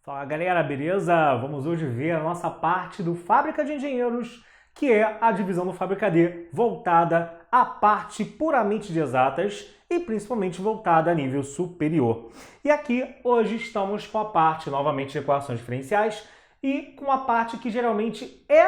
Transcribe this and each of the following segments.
Fala galera, beleza? Vamos hoje ver a nossa parte do Fábrica de Engenheiros, que é a divisão do Fábrica D voltada à parte puramente de exatas e principalmente voltada a nível superior. E aqui hoje estamos com a parte novamente de equações diferenciais e com a parte que geralmente é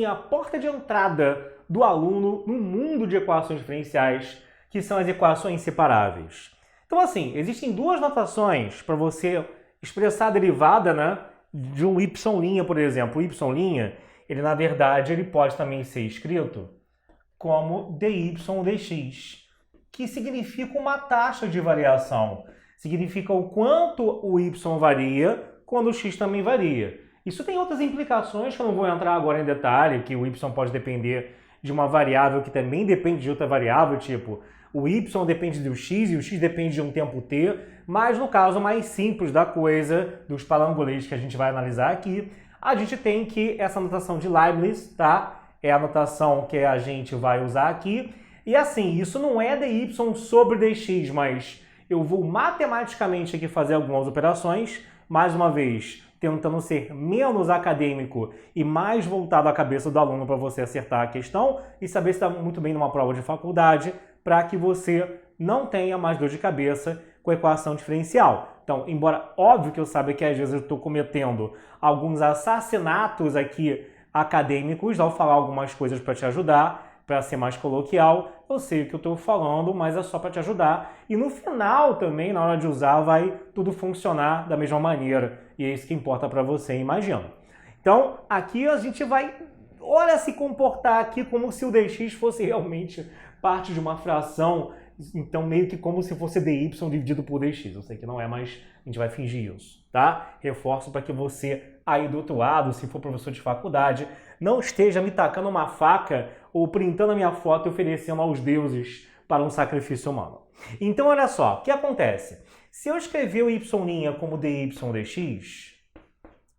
a porta de entrada do aluno no mundo de equações diferenciais, que são as equações separáveis. Então existem duas notações para você expressar a derivada, de um y', por exemplo. O y', ele na verdade ele pode também ser escrito como dy dx, que significa uma taxa de variação. Significa o quanto o y varia quando o x também varia. Isso tem outras implicações que eu não vou entrar agora em detalhe, que o y pode depender de uma variável que também depende de outra variável, tipo o y depende do x e o x depende de um tempo t, mas no caso mais simples da coisa, dos palangolês que a gente vai analisar aqui, a gente tem que essa notação de Leibniz, tá? É a notação que a gente vai usar aqui. E isso não é dy sobre dx, mas eu vou matematicamente aqui fazer algumas operações, mais uma vez, tentando ser menos acadêmico e mais voltado à cabeça do aluno para você acertar a questão e saber se está muito bem numa prova de faculdade, para que você não tenha mais dor de cabeça com a equação diferencial. Então, embora óbvio que eu saiba que às vezes eu estou cometendo alguns assassinatos aqui acadêmicos ao falar algumas coisas para te ajudar, para ser mais coloquial, eu sei o que eu estou falando, mas é só para te ajudar. E no final também, na hora de usar, vai tudo funcionar da mesma maneira. E é isso que importa para você, imagina. Então, aqui a gente vai, se comportar aqui como se o dx fosse realmente parte de uma fração, então meio que como se fosse dy dividido por dx. Eu sei que não é, mas a gente vai fingir isso, tá? Reforço para que você aí do outro lado, se for professor de faculdade, não esteja me tacando uma faca ou printando a minha foto e oferecendo aos deuses para um sacrifício humano. Então olha só, o que acontece? Se eu escrever o y' como dy dx,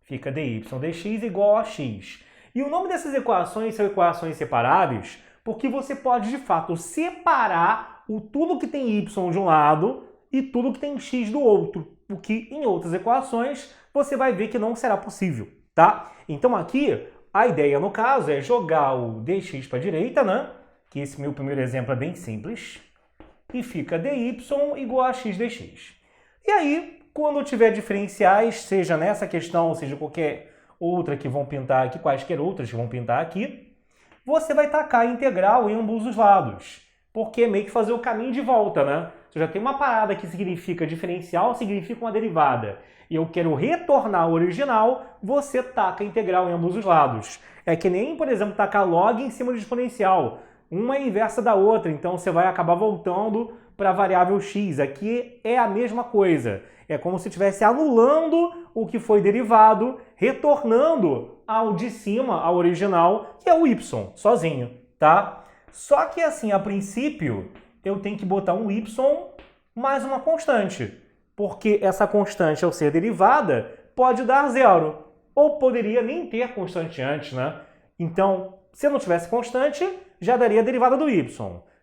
fica dy dx igual a x. E o nome dessas equações são equações separáveis, porque você pode, de fato, separar tudo que tem y de um lado e tudo que tem x do outro, o que em outras equações você vai ver que não será possível, tá? Então aqui, a ideia no caso é jogar o dx para a direita, que esse meu primeiro exemplo é bem simples, e fica dy igual a x dx. E aí, quando tiver diferenciais, seja nessa questão, seja qualquer outra que vão pintar aqui, quaisquer outras que vão pintar aqui, você vai tacar a integral em ambos os lados, porque é meio que fazer o caminho de volta, Você já tem uma parada que significa diferencial, significa uma derivada, e eu quero retornar ao original, você taca a integral em ambos os lados. É que nem, por exemplo, tacar log em cima de exponencial. Uma é inversa da outra, então você vai acabar voltando para a variável x. Aqui é a mesma coisa. É como se estivesse anulando o que foi derivado, retornando ao de cima, ao original, que é o y, sozinho, tá? Só que a princípio, eu tenho que botar um y mais uma constante, porque essa constante, ao ser derivada, pode dar zero, ou poderia nem ter constante antes, Então, se eu não tivesse constante, já daria a derivada do y.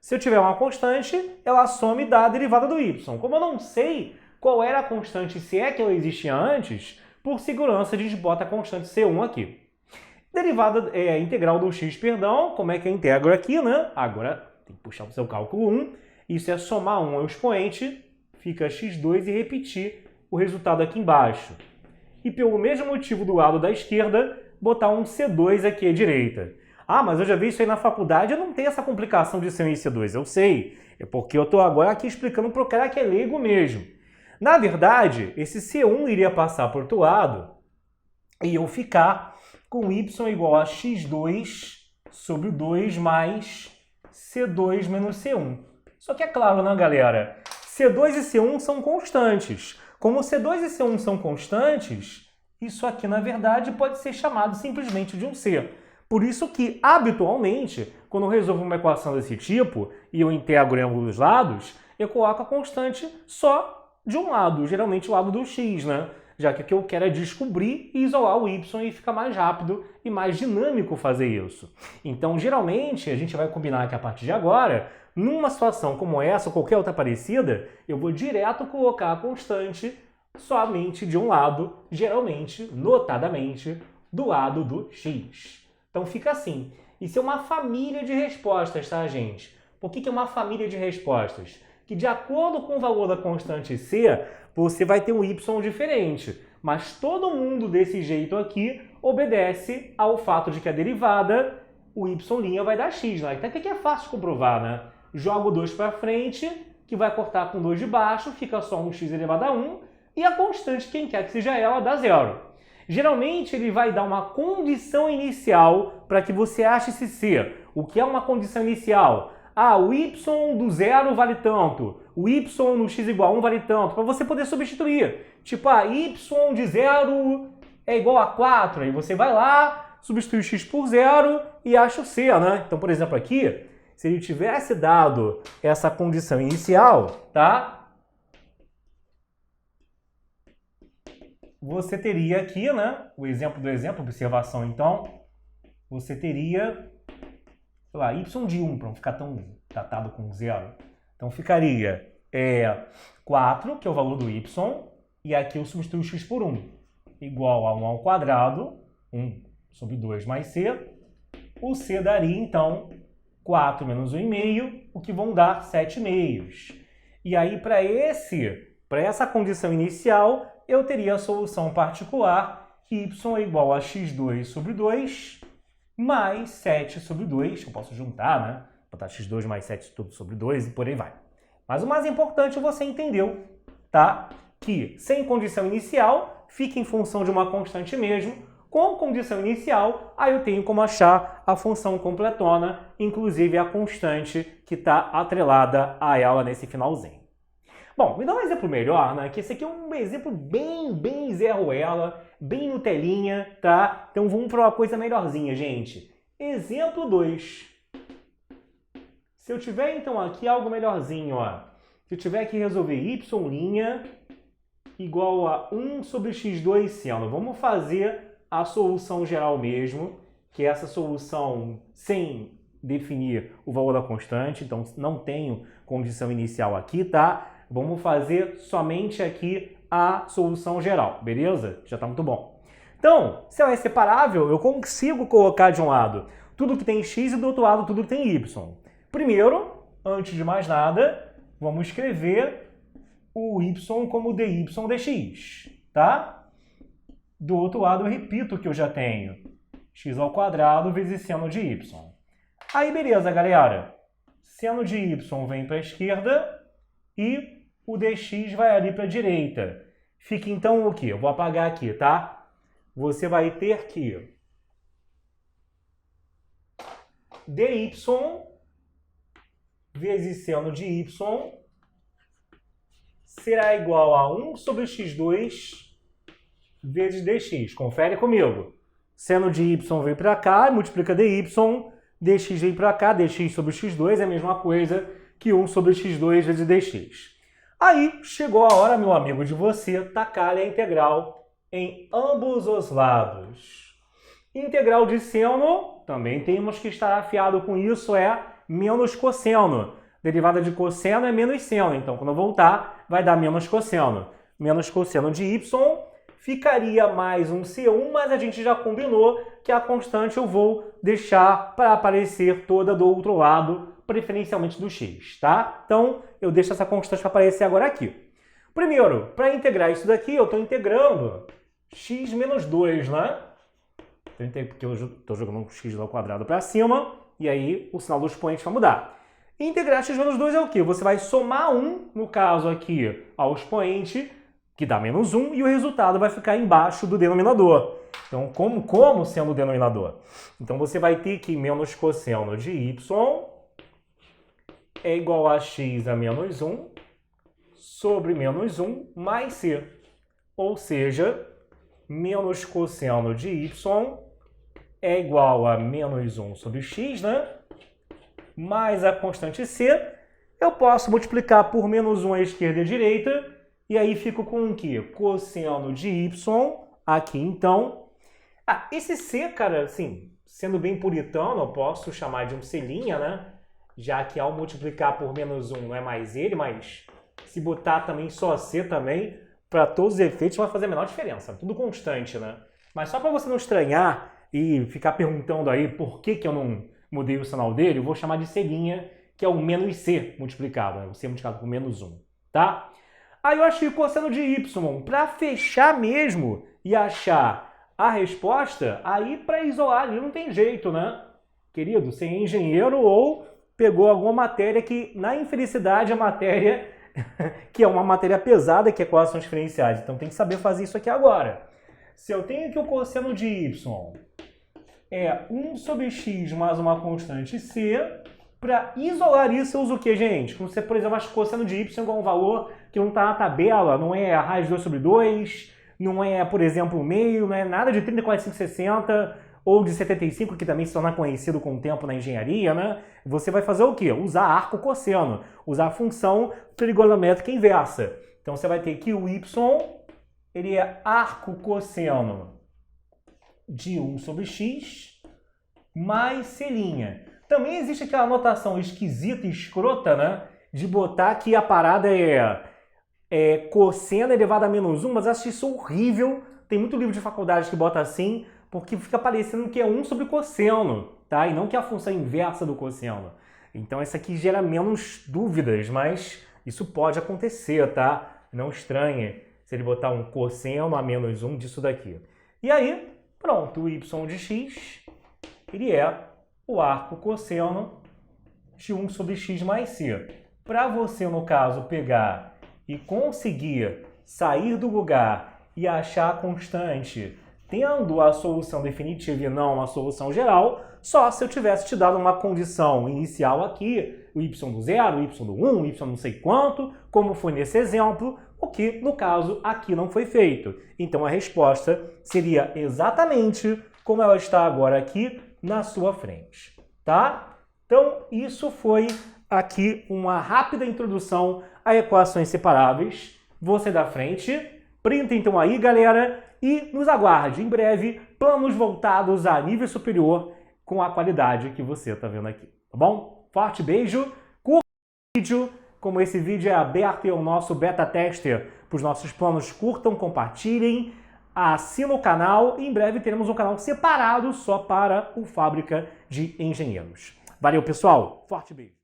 Se eu tiver uma constante, ela some e dá a derivada do y. Como eu não sei qual era a constante, se é que ela existia antes, por segurança a gente bota a constante C1 aqui. Derivada integral do x, como é que eu integro aqui, Agora tem que puxar o seu cálculo 1. Isso é somar 1 ao expoente, fica x2 e repetir o resultado aqui embaixo. E pelo mesmo motivo do lado da esquerda, botar um C2 aqui à direita. Ah, mas eu já vi isso aí na faculdade, eu não tenho essa complicação de C1 e C2. Eu sei, é porque eu estou agora aqui explicando para o cara que é leigo mesmo. Na verdade, esse C1 iria passar por outro lado e eu ficar com y igual a x2 sobre 2 mais C2 menos C1. Só que é claro, galera? C2 e C1 são constantes. Como C2 e C1 são constantes, isso aqui, na verdade, pode ser chamado simplesmente de um C. Por isso que, habitualmente, quando eu resolvo uma equação desse tipo e eu integro em ambos os lados, eu coloco a constante só de um lado, geralmente o lado do x, Já que o que eu quero é descobrir e isolar o y e fica mais rápido e mais dinâmico fazer isso. Então, geralmente, a gente vai combinar que a partir de agora, numa situação como essa ou qualquer outra parecida, eu vou direto colocar a constante somente de um lado, geralmente, notadamente, do lado do x. Então fica assim. Isso é uma família de respostas, tá, gente? Por que é uma família de respostas? Que de acordo com o valor da constante c, você vai ter um y diferente. Mas todo mundo desse jeito aqui obedece ao fato de que a derivada, o y' vai dar x, né? Até que é fácil de comprovar, né? Jogo 2 para frente, que vai cortar com 2 de baixo, fica só um x elevado a 1, e a constante, quem quer que seja ela, dá zero. Geralmente ele vai dar uma condição inicial para que você ache esse c. O que é uma condição inicial? Ah, o y do zero vale tanto, o y no x igual a 1 vale tanto, para você poder substituir. Tipo, y de 0 é igual a 4, aí você vai lá, substitui o x por 0 e acha o c, né? Então, por exemplo, aqui, se ele tivesse dado essa condição inicial, tá? Você teria aqui, né? O exemplo do exemplo, observação, então, você teria, sei lá, y de 1, para não ficar tão datado com 0. Então, ficaria 4, que é o valor do y, e aqui eu substituo o x por 1, igual a 1 ao quadrado, 1 sobre 2 mais c. O c daria, então, 4 menos 1,5, o que vão dar 7,5. E aí, para essa condição inicial, eu teria a solução particular y é igual a x2 sobre 2 mais 7 sobre 2. Eu posso juntar, né? Botar x2 mais 7 tudo sobre 2 e por aí vai. Mas o mais importante você entendeu, tá? Que sem condição inicial, fica em função de uma constante mesmo. Com condição inicial, aí eu tenho como achar a função completona, inclusive a constante que está atrelada a ela nesse finalzinho. Bom, me dá um exemplo melhor, né? Que esse aqui é um exemplo bem Zé Ruela, bem Nutelinha, tá? Então vamos para uma coisa melhorzinha, gente. Exemplo 2. Se eu tiver, então, aqui algo melhorzinho, ó. Se eu tiver que resolver y' igual a 1 sobre x2 seno. Vamos fazer a solução geral mesmo, que é essa solução sem definir o valor da constante. Então, não tenho condição inicial aqui, tá? Vamos fazer somente aqui a solução geral, beleza? Já está muito bom. Então, se ela é separável, eu consigo colocar de um lado tudo que tem x e do outro lado tudo que tem y. Primeiro, antes de mais nada, vamos escrever o y como dy dx, tá? Do outro lado, eu repito o que eu já tenho. X ao quadrado vezes seno de y. Aí, beleza, galera. Seno de y vem para a esquerda e o dx vai ali para a direita. Fica então o quê? Eu vou apagar aqui, tá? Você vai ter que dy vezes seno de y será igual a 1 sobre x2 vezes dx. Confere comigo. Seno de y vem para cá, multiplica dy, dx vem para cá, dx sobre x2 é a mesma coisa que 1 sobre x2 vezes dx. Aí, chegou a hora, meu amigo, de você tacar a integral em ambos os lados. Integral de seno, também temos que estar afiado com isso, é menos cosseno. Derivada de cosseno é menos seno, então quando eu voltar, vai dar menos cosseno. Menos cosseno de y ficaria mais um C1, mas a gente já combinou que a constante eu vou deixar para aparecer toda do outro lado, preferencialmente do x, tá? Então, eu deixo essa constante para aparecer agora aqui. Primeiro, para integrar isso daqui, eu estou integrando x menos 2, né? Porque eu estou jogando um x ao quadrado para cima, e aí o sinal do expoente vai mudar. Integrar x menos 2 é o quê? Você vai somar 1, no caso aqui, ao expoente, que dá menos 1, e o resultado vai ficar embaixo do denominador. Então, como sendo o denominador? Então, você vai ter que menos cosseno de y é igual a x a menos 1 sobre menos 1 mais c. Ou seja, menos cosseno de y é igual a menos 1 sobre x, né? Mais a constante c. Eu posso multiplicar por menos 1 à esquerda e à direita. E aí fico com o quê? Cosseno de y aqui, então. Esse c, cara, assim, sendo bem puritano, eu posso chamar de um c', né? Já que ao multiplicar por menos 1 não é mais ele, mas se botar também só c também, para todos os efeitos, não vai fazer a menor diferença. Tudo constante, né? Mas só para você não estranhar e ficar perguntando aí por que eu não mudei o sinal dele, eu vou chamar de ceguinha, que é o menos c multiplicado, né? O c multiplicado por menos 1, tá? Aí eu achei o cosseno de y. Para fechar mesmo e achar a resposta, aí para isolar ali não tem jeito, né? Querido, você é engenheiro ou pegou alguma matéria que, na infelicidade, a matéria que é uma matéria pesada, que é equações diferenciais. Então tem que saber fazer isso aqui agora. Se eu tenho aqui o cosseno de y é 1 sobre x mais uma constante c, para isolar isso eu uso o que, gente? Quando você, por exemplo, acha que o cosseno de y é igual a um valor que não está na tabela, não é a raiz de 2 sobre 2, não é, por exemplo, o meio, não é nada de 30, 45, 60 ou de 75, que também se torna conhecido com o tempo na engenharia, né? Você vai fazer o quê? Usar arco cosseno, usar a função trigonométrica inversa. Então você vai ter que o y, ele é arco cosseno de 1 sobre x mais c'. Também existe aquela notação esquisita e escrota, né? De botar que a parada é cosseno elevado a menos 1, mas eu acho isso horrível. Tem muito livro de faculdade que bota assim, porque fica parecendo que é 1 sobre cosseno, tá? E não que é a função inversa do cosseno. Então isso aqui gera menos dúvidas, mas isso pode acontecer, tá? Não estranhe se ele botar um cosseno a menos 1 disso daqui. E aí, pronto, o y de x, ele é o arco cosseno de 1 sobre x mais c. Para você, no caso, pegar e conseguir sair do lugar e achar a constante tendo a solução definitiva e não uma solução geral, só se eu tivesse te dado uma condição inicial aqui, o y do 0, o y do 1, o y não sei quanto, como foi nesse exemplo, o que, no caso, aqui não foi feito. Então a resposta seria exatamente como ela está agora aqui na sua frente, tá? Então isso foi aqui uma rápida introdução a equações separáveis. Você da frente, printa então aí, galera, e nos aguarde em breve planos voltados a nível superior com a qualidade que você está vendo aqui, tá bom? Forte beijo, curta o vídeo, como esse vídeo é aberto e é o nosso beta tester para os nossos planos, curtam, compartilhem, assina o canal e em breve teremos um canal separado só para o Fábrica de Engenheiros. Valeu, pessoal, forte beijo!